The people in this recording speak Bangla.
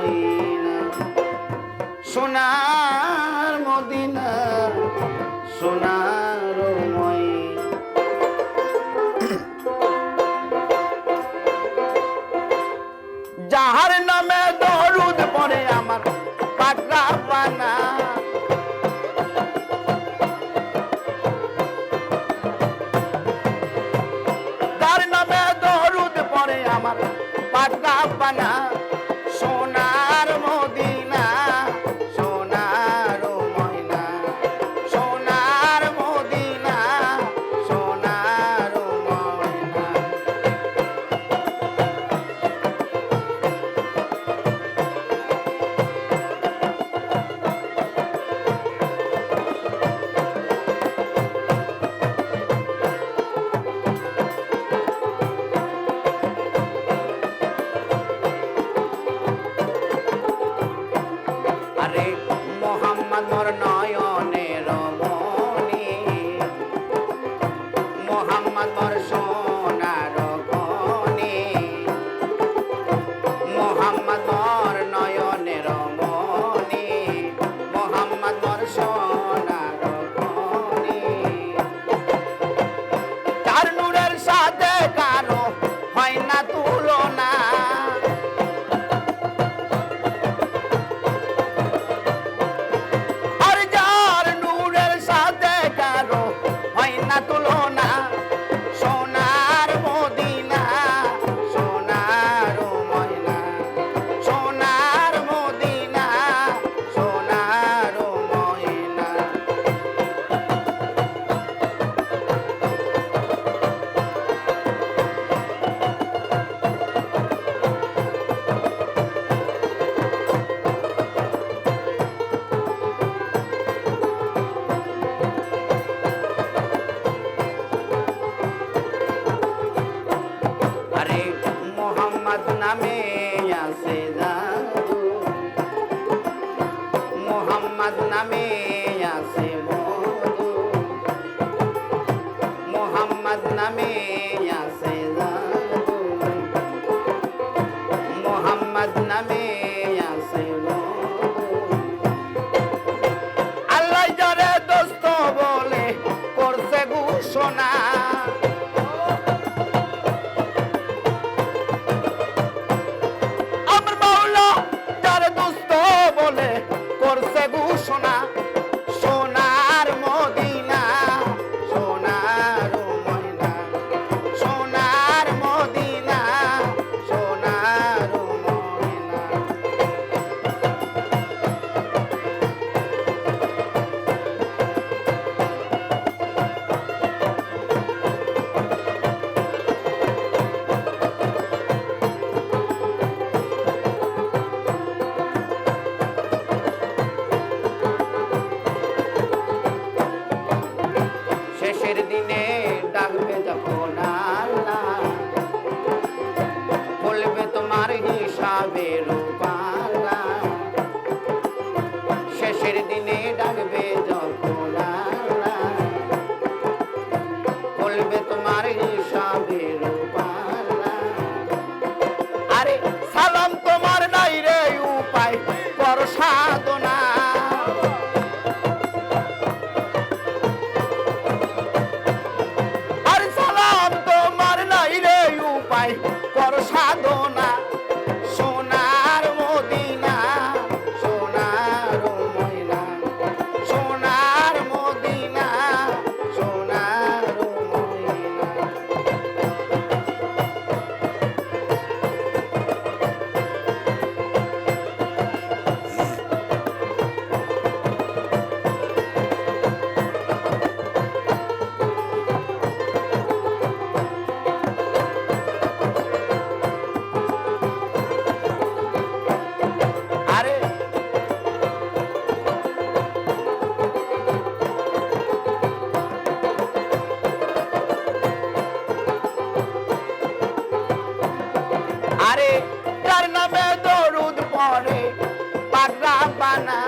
মদিনা সোনার মদিনা সোনার মদিনা যাহার নামে দরুদ পড়ে আমার পাগলা পানা যার নামে দরুদ পড়ে আমার পাগলা পানা সোনার মদিনা সোনার ময়না সোনার মদিনা সোনার ময়না আরে মোহাম্মদ মোর নয়নের মণি মোহাম্মদ মোর সোনার খনি মোহাম্মদ মোর নয়নের মণি মোহাম্মদ মোর সোনার খনি তার নূরের সাথে কারো হয় না তুলনা তুলনা সোনার মদিনা সোনার ময়না সোনার মদিনা সোনার ময়না মোহাম্মদ নামে আছে জাদু মোহাম্মদ নামে আছে মধু মোহাম্মদ নামে আছে জাদু মোহাম্মদ নামে আছে মধু আল্লাহ যারে দোস্ত বলে করছে ঘোষণা করছে ঘোষণা সোনার মদিনা সোনার ময়না সোনার মদিনা সোনার ময়না শেষের দিনে ডাকবে যখন আল্লাহ বলবে তোমার হিসাবের পাল্লা শেষের দিনে ডাকবে যখন আল্লাহ বলবে তোমার হিসাবের পাল্লা আরে সালাম তোমার নাই রে উপায় কর সাধনা কর সাধনা সোনার মদিনা সোনার ময়না সোনার মদিনা সোনার ময়না আরে তার নামে দরুদ পড়ে পাগলা বানা